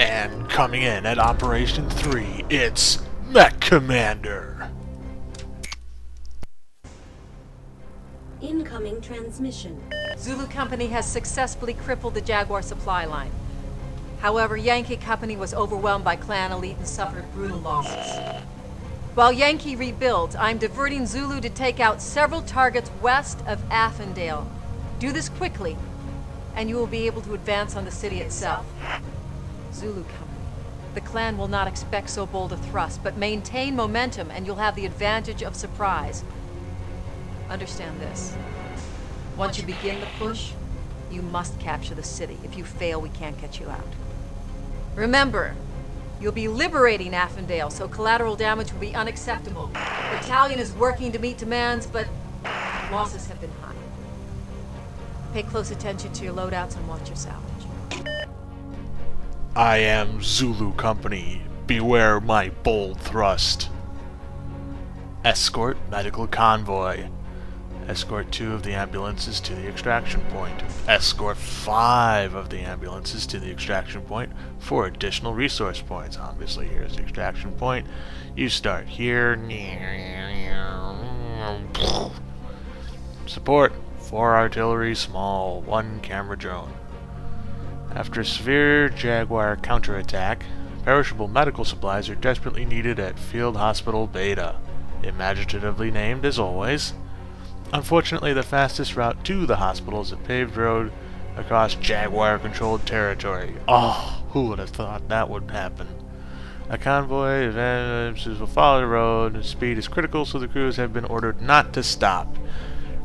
And coming in at Operation 3, it's MechCommander. Incoming transmission. Zulu Company has successfully crippled the Jaguar supply line. However, Yankee Company was overwhelmed by clan elite and suffered brutal losses. While Yankee rebuilds, I'm diverting Zulu to take out several targets west of Affendale. Do this quickly, and you will be able to advance on the city itself. Zulu Company. The clan will not expect so bold a thrust, but maintain momentum and you'll have the advantage of surprise. Understand this. Once you begin the push, you must capture the city. If you fail, we can't get you out. Remember, you'll be liberating Affendale, so collateral damage will be unacceptable. The battalion is working to meet demands, but losses have been high. Pay close attention to your loadouts and watch your salvage. I am Zulu Company. Beware my bold thrust. Escort medical convoy. Escort 2 of the ambulances to the extraction point. Escort 5 of the ambulances to the extraction point for additional resource points. Obviously, here's the extraction point. You start here. Support 4 artillery, small, 1 camera drone. After a severe Jaguar counterattack, perishable medical supplies are desperately needed at Field Hospital Beta, imaginatively named as always. Unfortunately, the fastest route to the hospital is a paved road across Jaguar-controlled territory. Oh, who would have thought that would happen? A convoy of ambulances will follow the road. Speed is critical, so the crews have been ordered not to stop,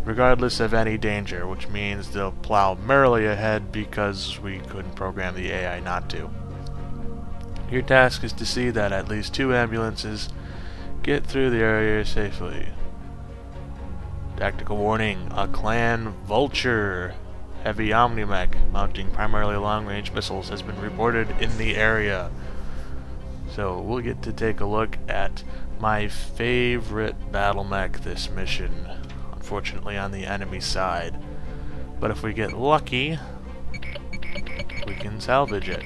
regardless of any danger, which means they'll plow merrily ahead because we couldn't program the AI not to. Your task is to see that at least 2 ambulances get through the area safely. Tactical warning, a clan vulture heavy omni-mech mounting primarily long-range missiles has been reported in the area. So we'll get to take a look at my favorite Battlemech this mission. Unfortunately on the enemy side. But if we get lucky, we can salvage it.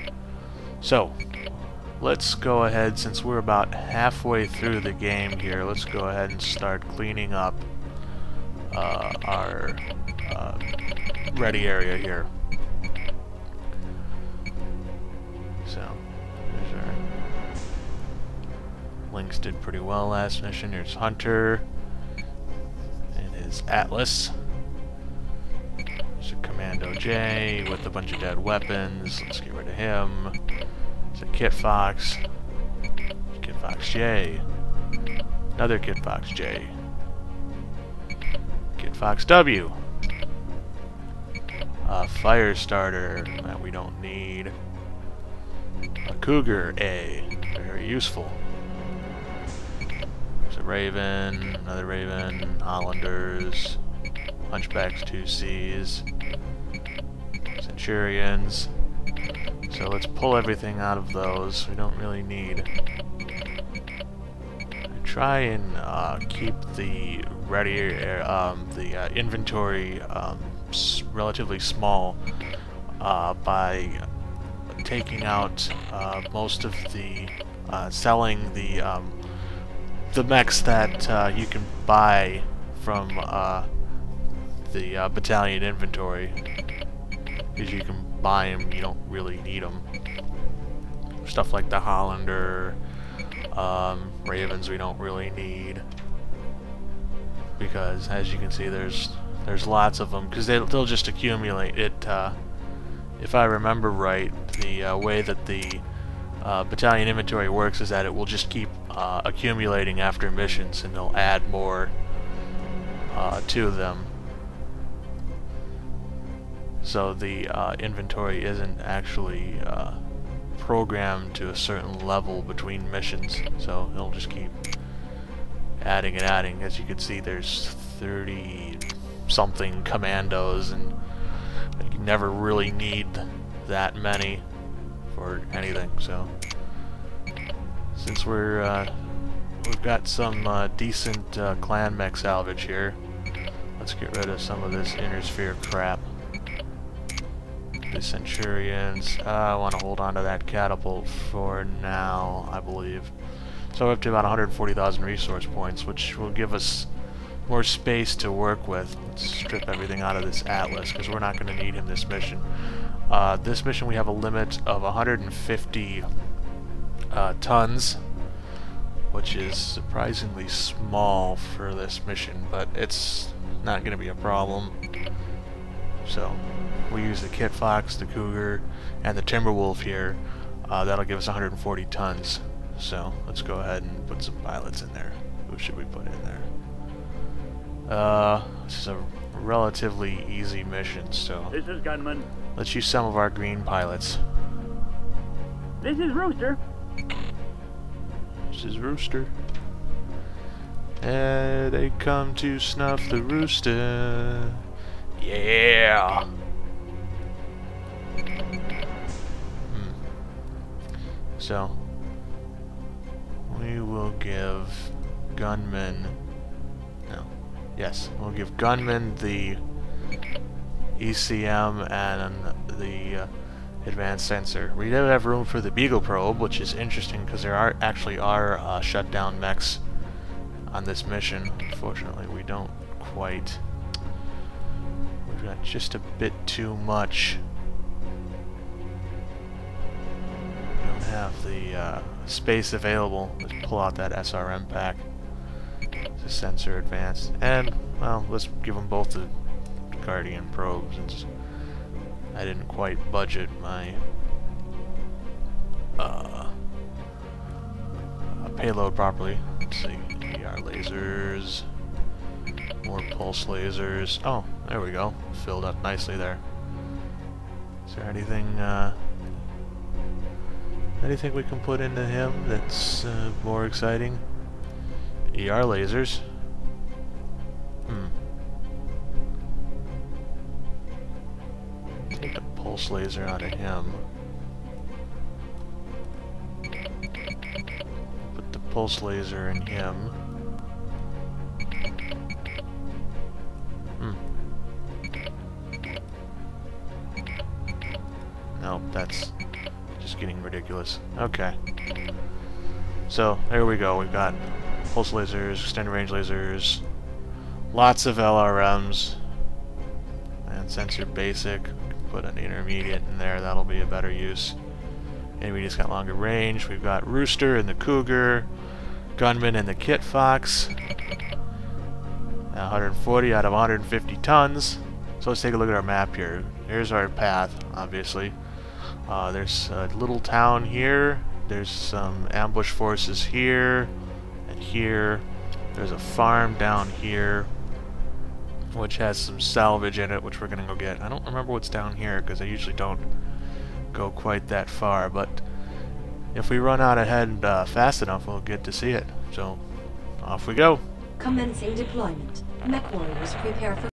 So, let's go ahead, since we're about halfway through the game here, let's go ahead and start cleaning up our ready area here. So, there's our... Lynx did pretty well last mission. Here's Hunter and his Atlas. There's a Commando J with a bunch of dead weapons. Let's get rid of him. There's a Kit Fox. Kit Fox J. Another Kit Fox J. Kit Fox W. A fire starter that we don't need. A Cougar A. Very useful. There's a Raven, another Raven, Hollanders, Hunchbacks 2Cs, Centurions. So let's pull everything out of those. We don't really need. Try and keep the ready, the inventory relatively small by taking out most of the selling the mechs that you can buy from the battalion inventory, because you can buy them, you don't really need them. Stuff like the Hollander, Ravens we don't really need, because as you can see there's lots of them, because they'll just accumulate. If I remember right, the way that the battalion inventory works is that it will just keep accumulating after missions, and they'll add more to them. So the inventory isn't actually programmed to a certain level between missions, so it'll just keep adding and adding. As you can see, there's 30 something commandos, and you never really need that many for anything. So since we've got some decent clan mech salvage here, let's get rid of some of this inner sphere crap. The Centurions. I want to hold on to that catapult for now, I believe. So we're up to about 140,000 resource points, which will give us more space to work with. Let's strip everything out of this Atlas, because we're not going to need him this mission. This mission we have a limit of 150 tons, which is surprisingly small for this mission, but it's not going to be a problem. So we use the Kit Fox, the Cougar, and the Timberwolf here. That'll give us 140 tons. So let's go ahead and put some pilots in there. Who should we put in there? This is a relatively easy mission, so This is Gunman. let's use some of our green pilots. This is Rooster. This is Rooster. And they come to snuff the rooster. Yeah! So, we will give Gunman... No. Yes, we'll give Gunman the ECM and the advanced sensor. We do have room for the Beagle probe, which is interesting because there actually are shutdown mechs on this mission. Unfortunately, we don't quite. We've got just a bit too much. We don't have the space available. Let's pull out that SRM pack. The sensor advanced, and well, let's give them both the Guardian probes, since I didn't quite budget my payload properly. Let's see, ER lasers, more pulse lasers. Oh, there we go, filled up nicely there. Is there anything we can put into him that's more exciting? ER lasers. Take a pulse laser out of him. Put the pulse laser in him. Nope, that's just getting ridiculous. Okay. So, there we go. We've got pulse lasers, extended range lasers, lots of LRMs, and sensor basic. Put an intermediate in there, that'll be a better use. Intermediate's got longer range. We've got Rooster and the Cougar, Gunman and the Kit Fox. 140 out of 150 tons. So let's take a look at our map here. Here's our path, obviously. There's a little town here. There's some ambush forces here and here. There's a farm down here, which has some salvage in it, which we're gonna go get. I don't remember what's down here because I usually don't go quite that far, but if we run out ahead fast enough, we'll get to see it. So, off we go. Commencing deployment. Mechwarriors prepare for